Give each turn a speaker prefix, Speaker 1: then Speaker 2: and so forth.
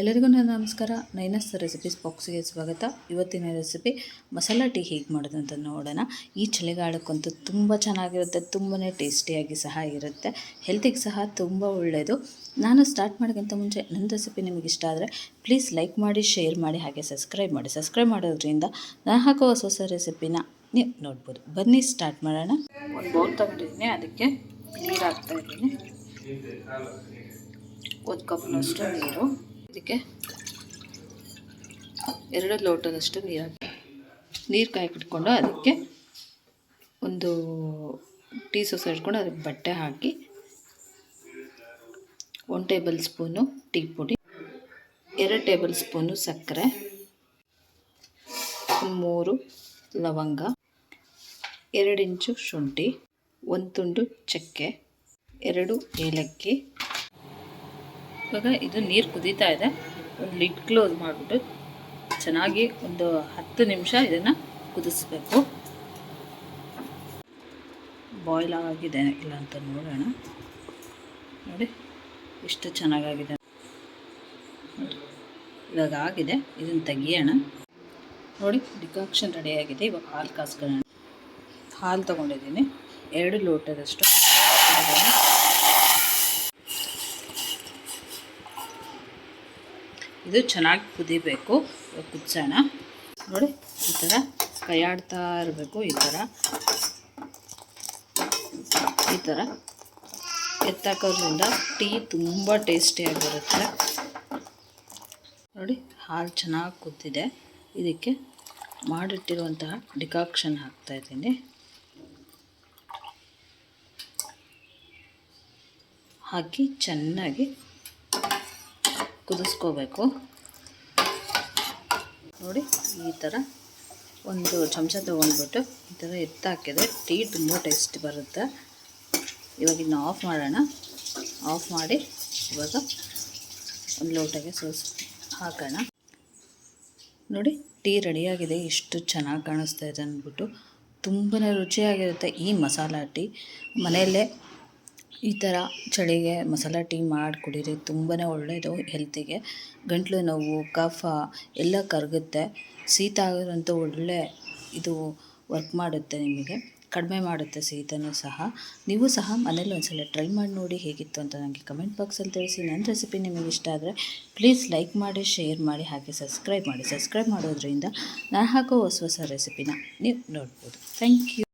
Speaker 1: ಎಲ್ಲರಿಗೂ ನನ್ನ ನಮಸ್ಕಾರ. ನೈನಸ್ ರೆಸಿಪೀಸ್ ಬಾಕ್ಸಿಗೆ ಸ್ವಾಗತ. ಇವತ್ತಿನ ರೆಸಿಪಿ ಮಸಾಲ ಟೀ ಹೇಗೆ ಮಾಡೋದು ಅಂತ ನೋಡೋಣ. ಈ ಚಳಿಗಾಲಕ್ಕಂತೂ ತುಂಬ ಚೆನ್ನಾಗಿರುತ್ತೆ, ತುಂಬಾ ಟೇಸ್ಟಿಯಾಗಿ ಸಹ ಇರುತ್ತೆ, ಹೆಲ್ತಿಗೆ ಸಹ ತುಂಬ ಒಳ್ಳೆಯದು. ನಾನು ಸ್ಟಾರ್ಟ್ ಮಾಡೋಕ್ಕಿಂತ ಮುಂಚೆ ನನ್ನ ರೆಸಿಪಿ ನಿಮಗೆ ಇಷ್ಟ ಆದರೆ ಪ್ಲೀಸ್ ಲೈಕ್ ಮಾಡಿ, ಶೇರ್ ಮಾಡಿ, ಹಾಗೆ ಸಬ್ಸ್ಕ್ರೈಬ್ ಮಾಡಿ. ಸಬ್ಸ್ಕ್ರೈಬ್ ಮಾಡೋದ್ರಿಂದ ನಾನು ಹಾಕೋ ಹೊಸ ರೆಸಿಪಿನ ನೀವು ನೋಡ್ಬೋದು. ಬನ್ನಿ ಸ್ಟಾರ್ಟ್ ಮಾಡೋಣ. ಒಂದು ಬೌಲ್ ತೊಗೊಂಡಿದ್ದೀನಿ, ಅದಕ್ಕೆ ನೀರು ಹಾಕ್ತಾಯಿದ್ದೀನಿ. 1 ಕಪ್ನಷ್ಟು ನೀರು, ಇದಕ್ಕೆ 2 ಲೋಟದಷ್ಟು ನೀರು ಹಾಕಿ ನೀರು ಕಾಯ್ಕಿಟ್ಕೊಂಡು ಅದಕ್ಕೆ ಒಂದು ಟೀ ಸೋಸ ಇಟ್ಕೊಂಡು ಅದಕ್ಕೆ ಬಟ್ಟೆ ಹಾಕಿ 1 ಟೇಬಲ್ ಸ್ಪೂನು ಟೀ ಪುಡಿ, 2 ಟೇಬಲ್ ಸ್ಪೂನು ಸಕ್ಕರೆ, 3 ಲವಂಗ, 2 ಇಂಚು ಶುಂಠಿ, 1 ತುಂಡು ಚಕ್ಕೆ, 2 ಏಲಕ್ಕಿ. ಇವಾಗ ಇದು ನೀರು ಕುದೀತಾ ಇದೆ. ಒಂದು ಲಿಡ್ ಕ್ಲೋಸ್ ಮಾಡಿಬಿಟ್ಟು ಚೆನ್ನಾಗಿ ಒಂದು 10 ನಿಮಿಷ ಇದನ್ನು ಕುದಿಸ್ಬೇಕು. ಬಾಯ್ಲ್ ಆಗಿದೆ ಇಲ್ಲ ಅಂತ ನೋಡೋಣ. ನೋಡಿ ಎಷ್ಟು ಚೆನ್ನಾಗಾಗಿದೆ ನೋಡಿ. ಇವಾಗ ಆಗಿದೆ, ಇದನ್ನು ತೆಗಿಯೋಣ. ನೋಡಿ ಡಿಕಾಕ್ಷನ್ ರೆಡಿಯಾಗಿದೆ. ಇವಾಗ ಹಾಲು ಕಾಸ್ಕೊಳ್ಳೋಣ. ಹಾಲು ತೊಗೊಂಡಿದ್ದೀನಿ, 2 ಲೋಟದಷ್ಟು. ಇದು ಚೆನ್ನಾಗಿ ಕುದಿಬೇಕು. ಕುದಿಸೋಣ. ನೋಡಿ ಈ ಥರ ಕೈಯಾಡ್ತಾ ಇರಬೇಕು. ಈ ಥರ ಎತ್ತಾಕೋದ್ರಿಂದ ಟೀ ತುಂಬ ಟೇಸ್ಟಿಯಾಗಿರುತ್ತೆ. ನೋಡಿ ಹಾಲು ಚೆನ್ನಾಗಿ ಕುದ್ದಿದೆ. ಇದಕ್ಕೆ ಮಾಡಿಟ್ಟಿರುವಂತಹ ಡಿಕಾಕ್ಷನ್ ಹಾಕ್ತಾಯಿದ್ದೀನಿ. ಹಾಕಿ ಚೆನ್ನಾಗಿ ಕುದಿಸ್ಕೋಬೇಕು. ನೋಡಿ ಈ ಥರ ಒಂದು ಚಮಚ ತೊಗೊಂಡ್ಬಿಟ್ಟು ಈ ಥರ ಎತ್ತಾಕಿದ್ರೆ ಟೀ ತುಂಬ ಟೇಸ್ಟ್ ಬರುತ್ತೆ. ಇವಾಗ ಇನ್ನು ಆಫ್ ಮಾಡೋಣ. ಆಫ್ ಮಾಡಿ ಇವಾಗ ಒಂದು ಲೋಟಗೆ ಹಾಕೋಣ. ನೋಡಿ ಟೀ ರೆಡಿಯಾಗಿದೆ. ಎಷ್ಟು ಚೆನ್ನಾಗಿ ಕಾಣಿಸ್ತಾ ಇದೆ ಅಂದ್ಬಿಟ್ಟು. ತುಂಬಾ ರುಚಿಯಾಗಿರುತ್ತೆ ಈ ಮಸಾಲ ಟೀ. ಮನೆಯಲ್ಲೇ ಈ ಥರ ಚಳಿಗೆ ಮಸಾಲ ಟೀ ಮಾಡಿ ಕುಡೀರಿ, ತುಂಬಾ ಒಳ್ಳೆಯದು ಹೆಲ್ತಿಗೆ. ಗಂಟಲು ನೋವು, ಕಫ ಎಲ್ಲ ಕರಗುತ್ತೆ. ಶೀತ ಆಗಿರೋಂಥ ಒಳ್ಳೆ ಇದು ವರ್ಕ್ ಮಾಡುತ್ತೆ, ನಿಮಗೆ ಕಡಿಮೆ ಮಾಡುತ್ತೆ ಶೀತನೂ ಸಹ. ನೀವು ಸಹ ಮನೇಲಿ ಒಂದ್ಸಲ ಟ್ರೈ ಮಾಡಿ ನೋಡಿ ಹೇಗಿತ್ತು ಅಂತ ನನಗೆ ಕಮೆಂಟ್ ಬಾಕ್ಸಲ್ಲಿ ತಿಳಿಸಿ. ನನ್ನ ರೆಸಿಪಿ ನಿಮಗೆ ಇಷ್ಟ ಆದರೆ ಪ್ಲೀಸ್ ಲೈಕ್ ಮಾಡಿ, ಶೇರ್ ಮಾಡಿ, ಹಾಗೆ ಸಬ್ಸ್ಕ್ರೈಬ್ ಮಾಡಿ. ಸಬ್ಸ್ಕ್ರೈಬ್ ಮಾಡೋದ್ರಿಂದ ನಾನು ಹಾಕೋ ಹೊಸ ರೆಸಿಪಿನ ನೀವು ನೋಡ್ಬೋದು. Thank you.